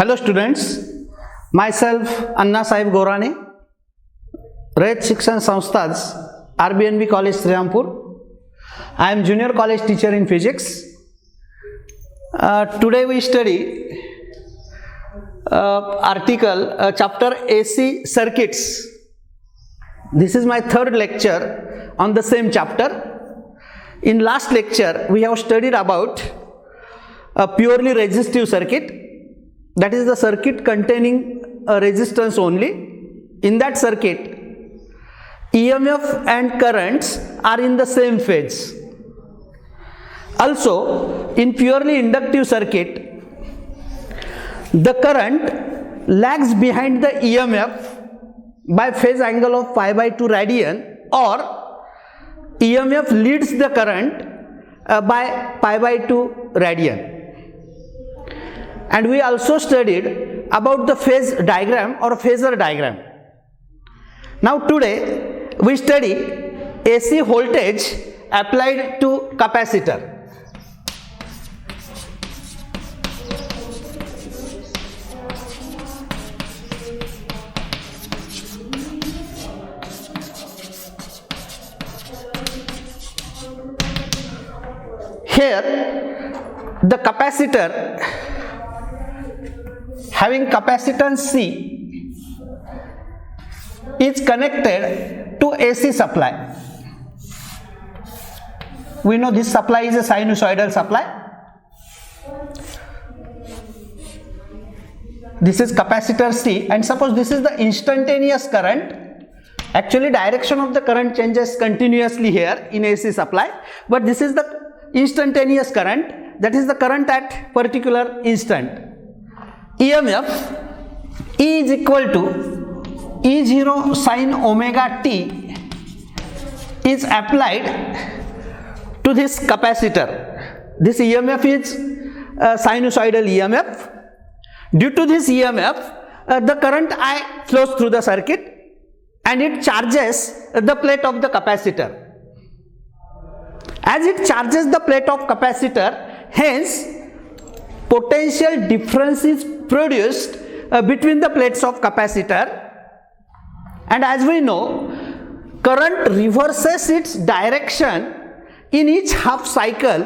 Hello students, myself Anna Sahib Gorane, Rayat Shikshan Samsthas, RBNB College Srirampur. I am junior college teacher in physics. Today we study chapter AC circuits. This is my third lecture on the same chapter. In last lecture we have studied about a purely resistive circuit, that is the circuit containing a resistance only. In that circuit EMF and currents are in the same phase. Also in purely inductive circuit the current lags behind the EMF by phase angle of pi by 2 radian, or EMF leads the current by pi by 2 radian. And we also studied about the phase diagram or phasor diagram. Now today we study AC voltage applied to capacitor. Here the capacitor having capacitance C is connected to AC supply. We know this supply is a sinusoidal supply. This is capacitor C, and suppose this is the instantaneous current. Actually direction of the current changes continuously here in AC supply, but this is the instantaneous current, that is the current at particular instant. EMF E is equal to E0 sin omega t is applied to this capacitor. This EMF is sinusoidal EMF. Due to this EMF, the current I flows through the circuit and it charges the plate of the capacitor. As it charges the plate of capacitor, hence potential difference is produced between the plates of capacitor, and as we know current reverses its direction in each half cycle,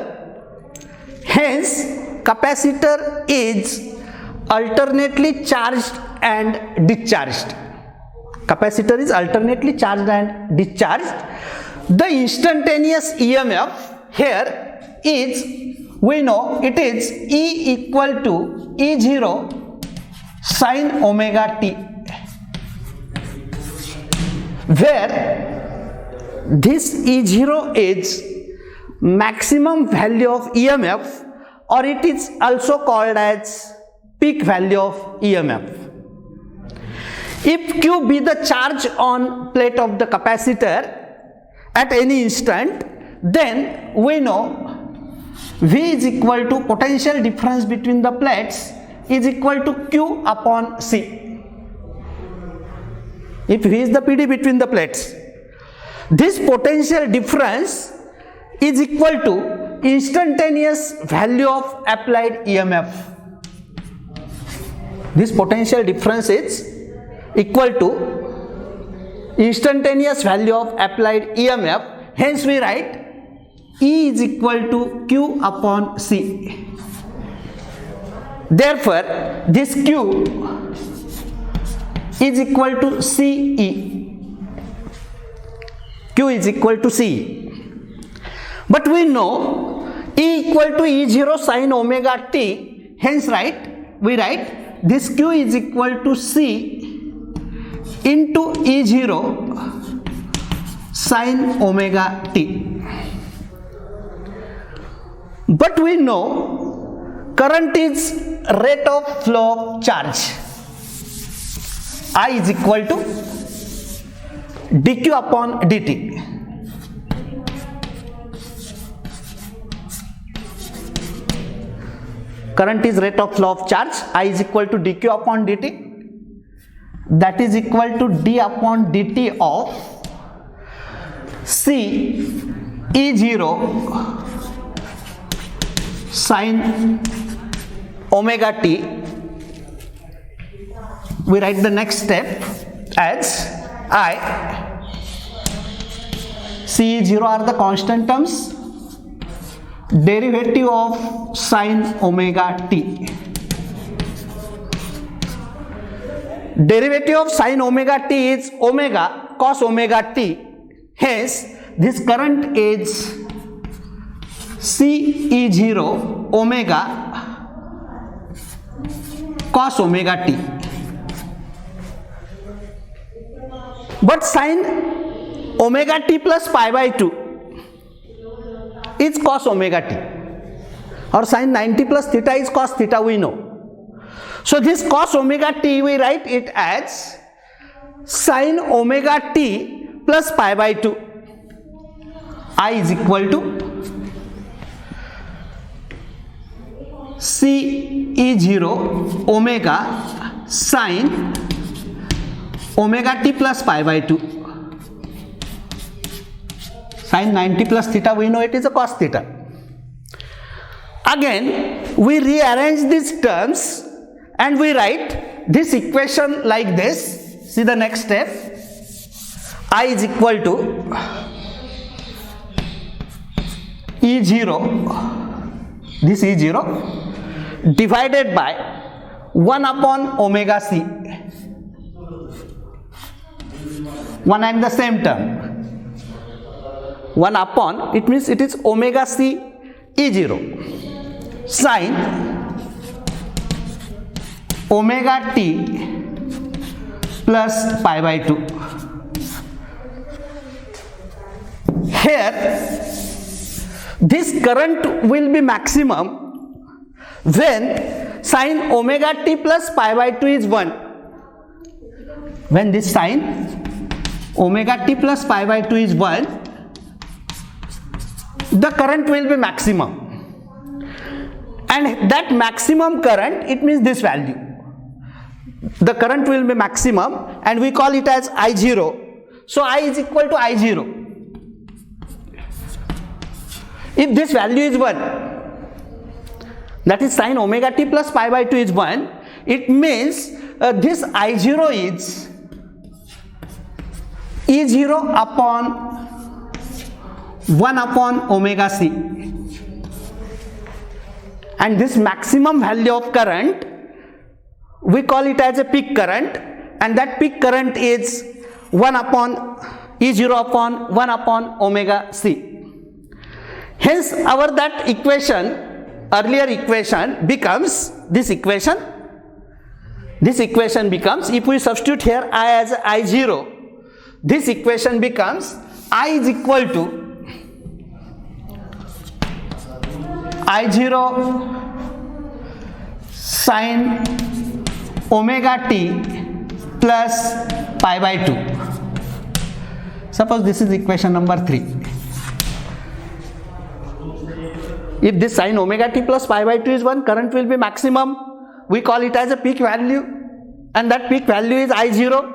hence capacitor is alternately charged and discharged. Capacitor is alternately charged and discharged. The instantaneous EMF here is, we know it is E equal to E0 sin omega t, where this E0 is maximum value of EMF, or it is also called as peak value of EMF. If Q be the charge on plate of the capacitor at any instant, then we know V is equal to potential difference between the plates is equal to Q upon C. If V is the PD between the plates, this potential difference is equal to instantaneous value of applied EMF. This potential difference is equal to instantaneous value of applied EMF, hence we write E is equal to Q upon C. Therefore this Q is equal to CE. Q is equal to CE. But we know E equal to E0 sin omega t, hence we write this Q is equal to C into E0 sin omega t. But we know current is rate of flow of charge. I is equal to dq upon dt. Current is rate of flow of charge. I is equal to dq upon dt. That is equal to d upon dt of C E0 sin omega t we write the next step as I, C, 0 are the constant terms, derivative of sine omega t. Derivative of sine omega t is omega cos omega t. Hence, this current is C E0 omega cos omega t. But sine omega t plus pi by 2 is cos omega t, or sine 90 plus theta is cos theta, we know. So this cos omega t, we write it as sine omega t plus pi by 2. I is equal to C E0 omega sine omega t plus pi by 2. Sine 90 plus theta, we know it is a cos theta. Again, we rearrange these terms and we write this equation like this. See the next step. I is equal to E0, this E0, divided by 1 upon omega c. One and the same term. 1 upon, it means it is omega c E0 sine omega t plus pi by 2. Here, this current will be maximum when sine omega t plus pi by 2 is 1. When this sine omega t plus pi by 2 is 1, the current will be maximum. And that maximum current, it means this value. The current will be maximum and we call it as I0. So I is equal to I0. If this value is 1, that is sine omega t plus pi by 2 is 1, it means this I0 is E0 upon 1 upon omega c. And this maximum value of current, we call it as a peak current, and that peak current is 1 upon E0 upon 1 upon omega c. Hence, our that equation, earlier equation becomes this equation. This equation becomes, if we substitute here I as I0, this equation becomes I is equal to I0 sine omega t plus pi by 2. Suppose this is equation number 3. If this sine omega t plus pi by 2 is 1, current will be maximum. We call it as a peak value, and that peak value is I0.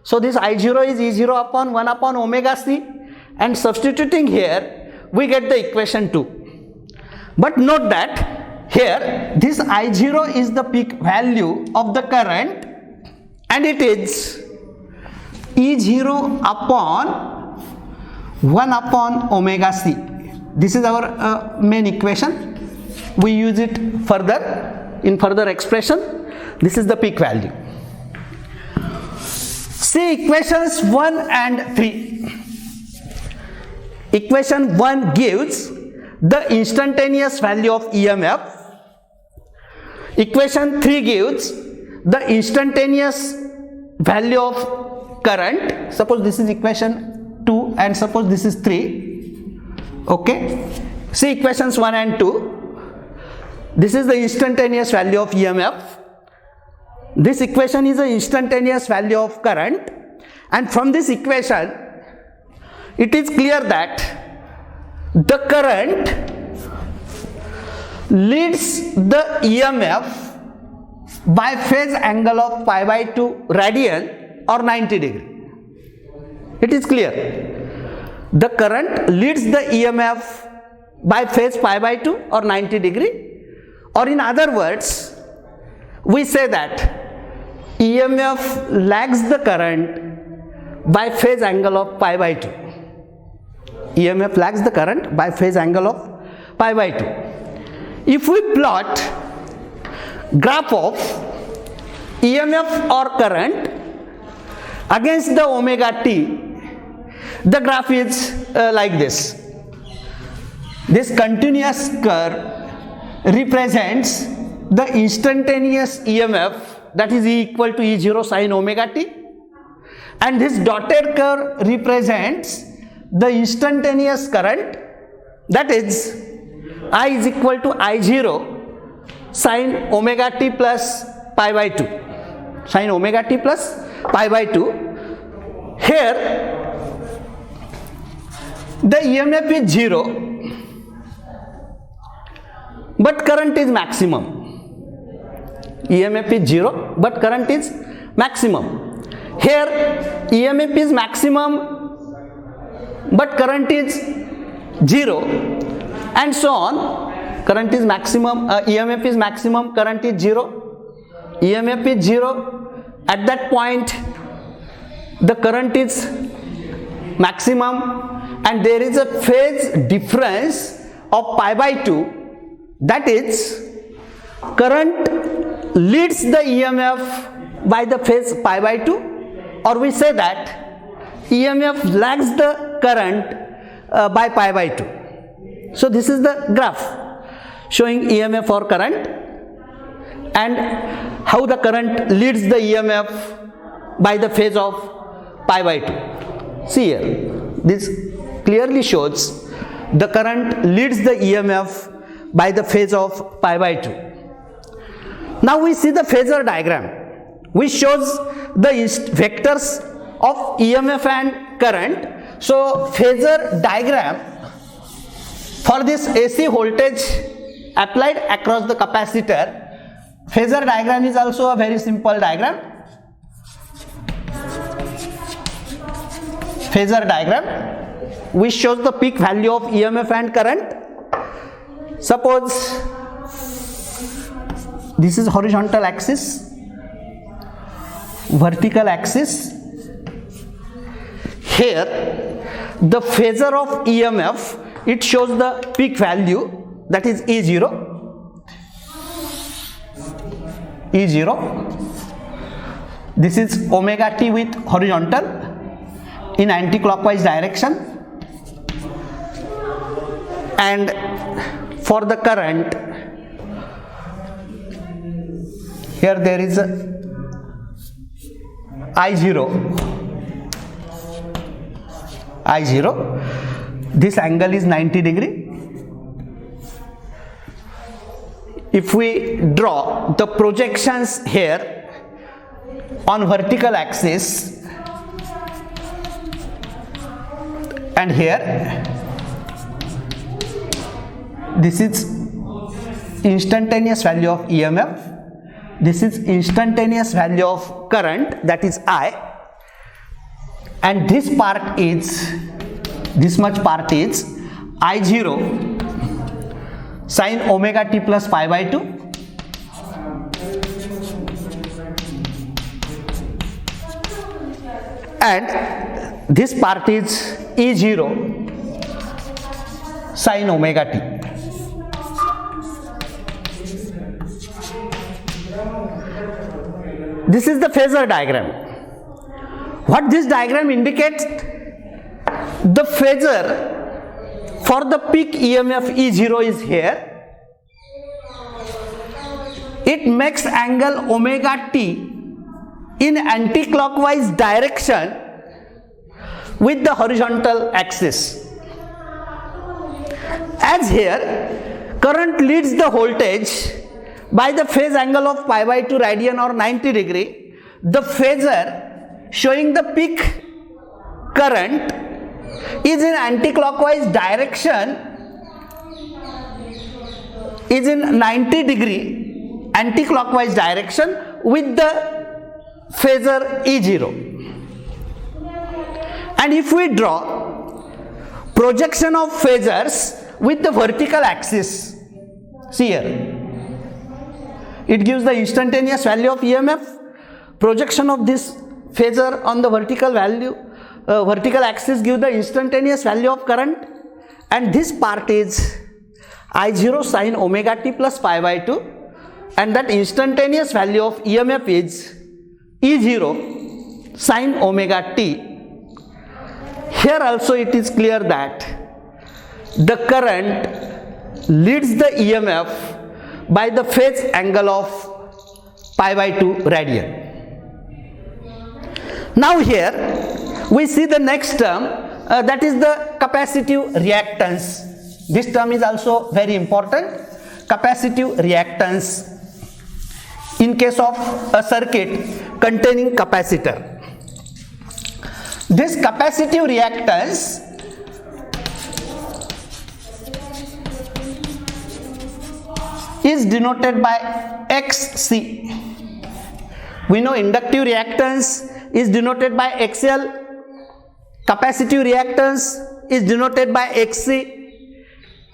So this I0 is E0 upon 1 upon omega c, and substituting here we get the equation 2. But note that here this I0 is the peak value of the current and it is E0 upon 1 upon omega c. This is our main equation. We use it further in further expression. This is the peak value. See equations 1 and 3. Equation 1 gives the instantaneous value of EMF. Equation 3 gives the instantaneous value of current. Suppose this is equation 2 and suppose this is 3. Okay. See equations 1 and 2. This is the instantaneous value of EMF. This equation is the instantaneous value of current, and from this equation it is clear that the current leads the EMF by phase angle of pi by 2 radian or 90 degree. It is clear. The current leads the EMF by phase pi by 2 or 90 degree, or in other words, we say that EMF lags the current by phase angle of pi by 2. EMF lags the current by phase angle of pi by 2. If we plot graph of EMF or current against the omega t, the graph is like this. This continuous curve represents the instantaneous EMF, that is E equal to E0 sine omega t, and this dotted curve represents the instantaneous current, that is I is equal to I0 sine omega t plus pi by 2, sine omega t plus pi by 2. Here the EMF is 0 but current is maximum. EMF is 0 but current is maximum. Here EMF is maximum but current is 0, and so on. Current is maximum, EMF is maximum, current is 0. EMF is 0. At that point the current is maximum and there is a phase difference of pi by 2, that is current leads the EMF by the phase pi by 2, or we say that EMF lags the current by pi by 2. So this is the graph showing EMF or current and how the current leads the EMF by the phase of pi by 2. See here, this clearly shows the current leads the EMF by the phase of pi by 2. Now we see the phasor diagram which shows the vectors of EMF and current. So phasor diagram for this AC voltage applied across the capacitor, phasor diagram is also a very simple diagram. Phasor diagram which shows the peak value of EMF and current. Suppose this is horizontal axis, vertical axis. Here the phasor of EMF, it shows the peak value, that is E0. This is omega t with horizontal in anti-clockwise direction, and for the current here there is a I0. This angle is 90 degree. If we draw the projections here on vertical axis and here, this is instantaneous value of EMF, this is instantaneous value of current, that is I, and this part is, this much part is I0 sine omega t plus pi by 2, and this part is E0 sine omega t. This is the phasor diagram. What this diagram indicates, the phasor for the peak EMF E0 is here. It makes angle omega t in anti-clockwise direction with the horizontal axis. As here, current leads the voltage by the phase angle of pi by 2 radian or 90 degree, the phasor showing the peak current is in anti-clockwise direction, is in 90 degree anti-clockwise direction with the phasor E0. And if we draw projection of phasors with the vertical axis, see here, it gives the instantaneous value of EMF projection of this phasor on the vertical value, vertical axis give the instantaneous value of current, and this part is I0 sin omega t plus pi by 2, and that instantaneous value of EMF is E0 sin omega t. Here also it is clear that the current leads the EMF by the phase angle of pi by 2 radian. Now here we see the next term, that is the capacitive reactance. This term is also very important, capacitive reactance in case of a circuit containing capacitor. This capacitive reactance is denoted by XC. We know inductive reactance is denoted by XL, capacitive reactance is denoted by XC,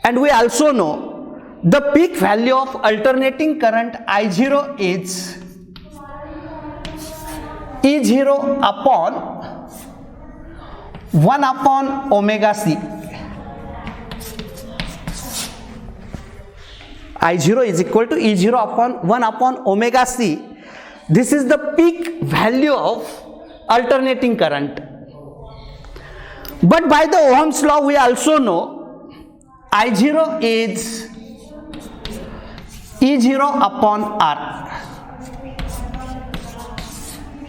and we also know the peak value of alternating current I0 is E0 upon 1 upon omega c. I0 is equal to E0 upon 1 upon omega c. This is the peak value of alternating current. But by the Ohm's law we also know I0 is E0 upon R.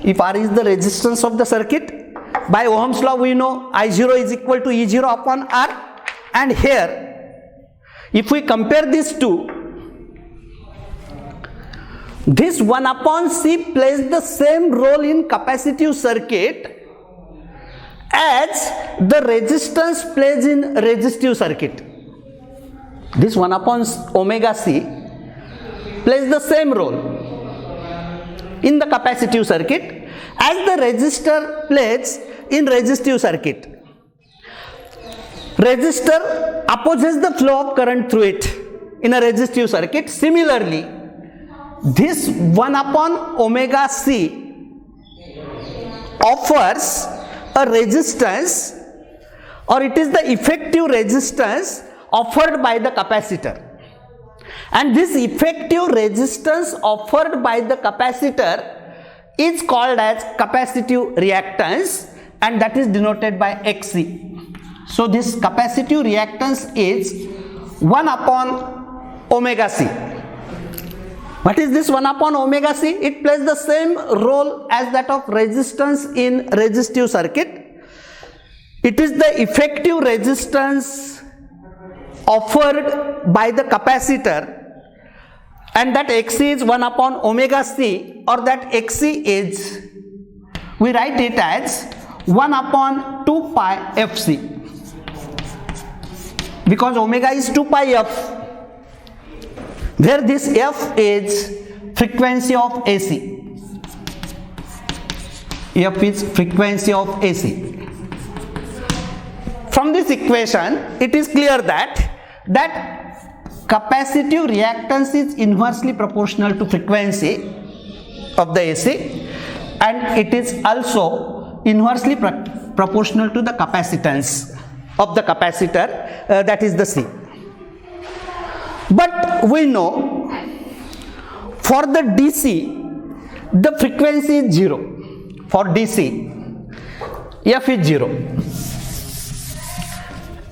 If R is the resistance of the circuit, by Ohm's law we know I0 is equal to E0 upon R, and here if we compare these two, this 1 upon C plays the same role in capacitive circuit as the resistance plays in resistive circuit. This 1 upon omega C plays the same role in the capacitive circuit as the resistor plays in resistive circuit. Resistor opposes the flow of current through it in a resistive circuit. Similarly, this 1 upon omega C offers a resistance, or it is the effective resistance offered by the capacitor, and this effective resistance offered by the capacitor is called as capacitive reactance, and that is denoted by XC. So this capacitive reactance is 1 upon omega C. What is this 1 upon omega C? It plays the same role as that of resistance in resistive circuit. It is the effective resistance offered by the capacitor, and that XC is 1 upon omega C, or that XC is, we write it as 1 upon 2 pi FC, because omega is 2 pi F, where this F is frequency of AC. F is frequency of AC. From this equation, it is clear that capacitive reactance is inversely proportional to frequency of the AC, and it is also inversely proportional to the capacitance of the capacitor, that is the C. But we know for the DC the frequency is 0. For DC F is 0.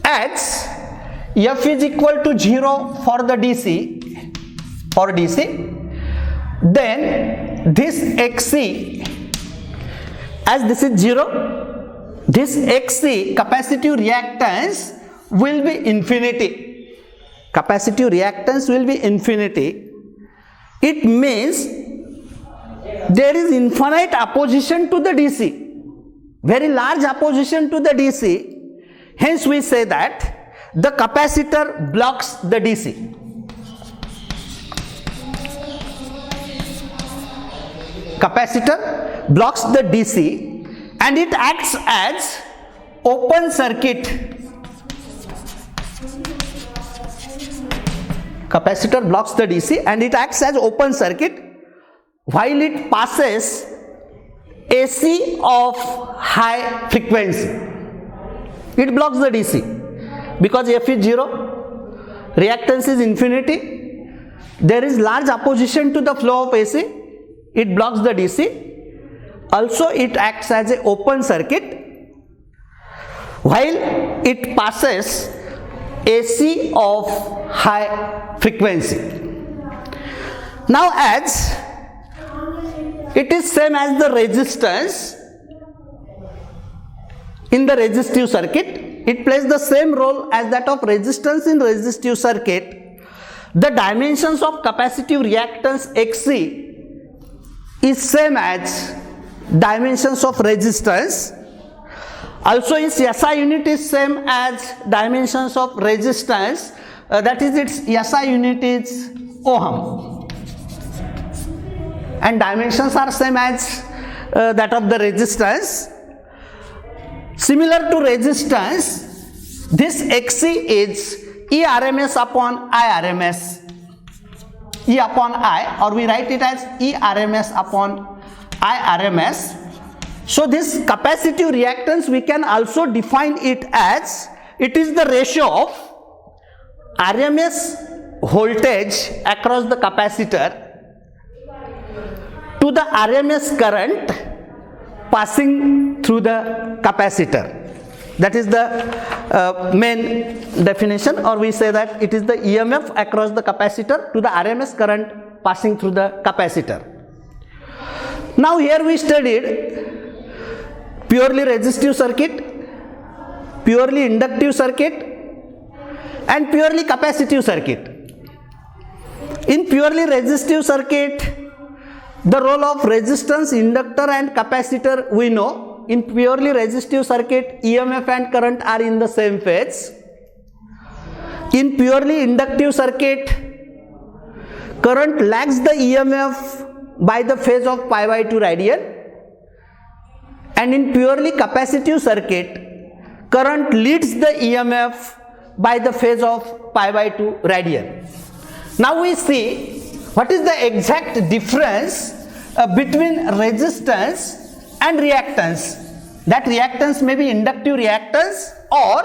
As F is equal to 0 for the DC, then this XC, as this is 0, this XC capacitive reactance will be infinity. Capacitive reactance will be infinity. It means there is infinite opposition to the DC, very large opposition to the DC. Hence we say that the capacitor blocks the DC. Capacitor blocks the DC and it acts as open circuit. Capacitor blocks the DC and it acts as open circuit while it passes AC of high frequency. It blocks the DC because F is 0, reactance is infinity, there is large opposition to the flow of AC, it blocks the DC. Also it acts as an open circuit while it passes AC of high frequency. Now as it is same as the resistance in the resistive circuit, it plays the same role as that of resistance in resistive circuit. The dimensions of capacitive reactance XC is same as dimensions of resistance. Also its SI unit is same as dimensions of resistance, that is its SI unit is ohm, and dimensions are same as that of the resistance. Similar to resistance, this XC is E RMS upon I RMS, E upon I, or we write it as E RMS upon I RMS. So this capacitive reactance we can also define it as, it is the ratio of RMS voltage across the capacitor to the RMS current passing through the capacitor. That is the main definition, or we say that it is the EMF across the capacitor to the RMS current passing through the capacitor. Now here we studied purely resistive circuit, purely inductive circuit, and purely capacitive circuit. In purely resistive circuit, the role of resistance, inductor and capacitor we know. In purely resistive circuit, EMF and current are in the same phase. In purely inductive circuit, current lags the EMF by the phase of pi by 2 radian. And in purely capacitive circuit, current leads the EMF by the phase of pi by 2 radian. Now we see what is the exact difference between resistance and reactance. That reactance may be inductive reactance or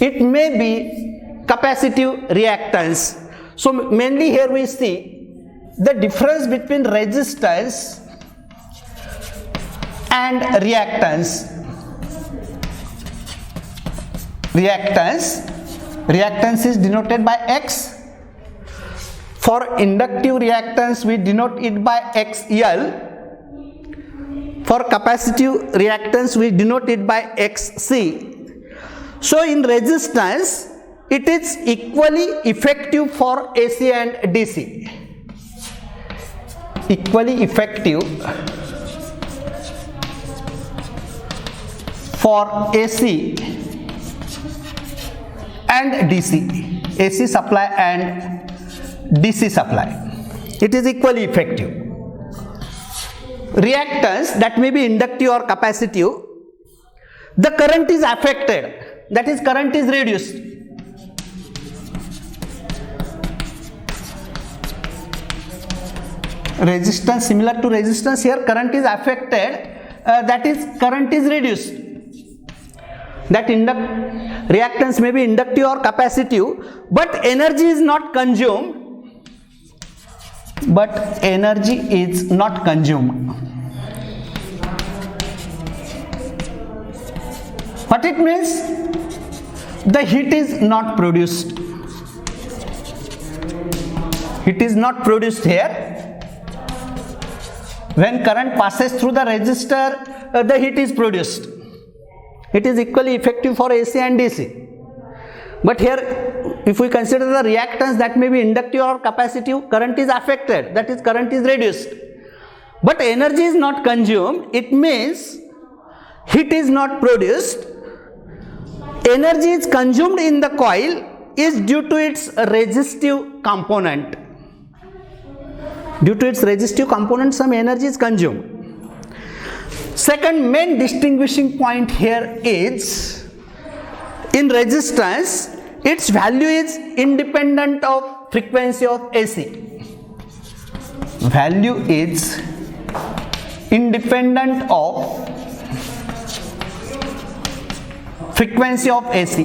it may be capacitive reactance. So mainly here we see the difference between resistance and reactance. Reactance is denoted by X. For inductive reactance we denote it by XL. For capacitive reactance we denote it by XC. So in resistance it is equally effective for AC and DC. Equally effective for AC and DC, AC supply and DC supply. It is equally effective. Reactance, that may be inductive or capacitive, the current is affected, that is current is reduced. Resistance, similar to resistance, here current is affected, that is current is reduced. That reactance may be inductive or capacitive, but energy is not consumed. What it means? The heat is not produced. Heat is not produced here. When current passes through the resistor, the heat is produced. It is equally effective for AC and DC. But here, if we consider the reactance, that may be inductive or capacitive, current is affected, that is current is reduced. But energy is not consumed, it means heat is not produced. Energy is consumed in the coil is due to its resistive component. Due to its resistive component, some energy is consumed. Second main distinguishing point here is, in resistance, its value is independent of frequency of AC. Value is independent of frequency of AC.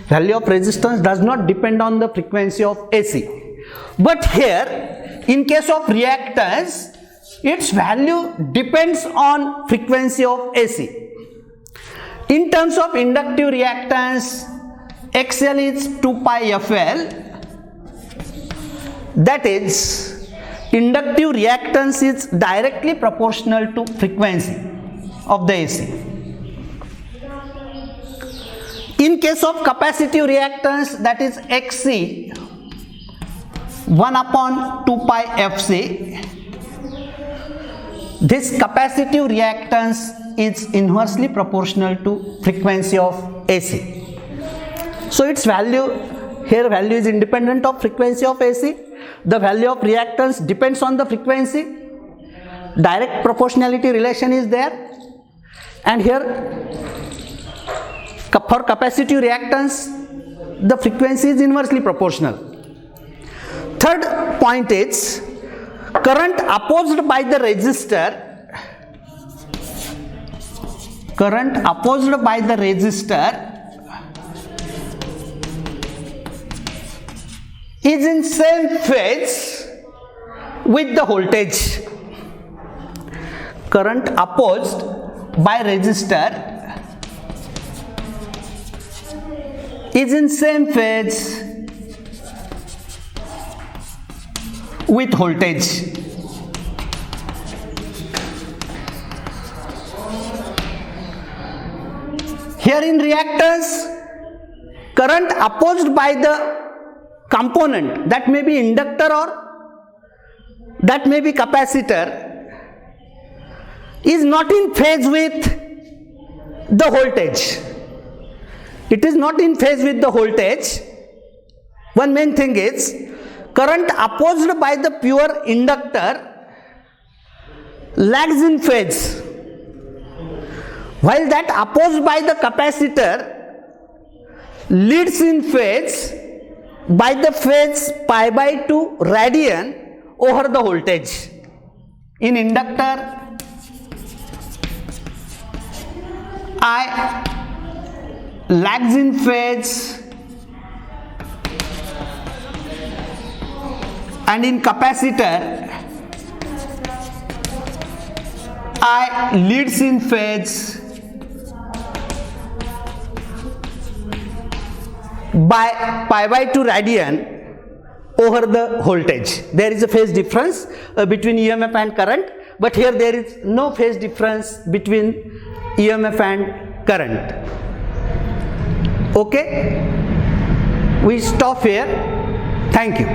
Value of resistance does not depend on the frequency of AC. But here, in case of reactance, its value depends on frequency of AC. In terms of inductive reactance, XL is 2 pi FL. That is, inductive reactance is directly proportional to frequency of the AC. In case of capacitive reactance, that is XC, 1 upon 2 pi FC. This capacitive reactance is inversely proportional to frequency of AC. So its value, here value is independent of frequency of AC. The value of reactance depends on the frequency. Direct proportionality relation is there. And here for capacitive reactance, the frequency is inversely proportional. Third point is current opposed by the resistor. Current opposed by the resistor is in same phase with the voltage. Current opposed by resistor is in same phase with voltage. Here in reactance, current opposed by the component, that may be inductor or that may be capacitor, is not in phase with the voltage. It is not in phase with the voltage. One main thing is current opposed by the pure inductor lags in phase, while that opposed by the capacitor leads in phase by the phase pi by 2 radian over the voltage. In inductor, I lags in phase, and in capacitor, I leads in phase by pi by 2 radian over the voltage. There is a phase difference between EMF and current, but here there is no phase difference between EMF and current. Okay, we stop here. Thank you.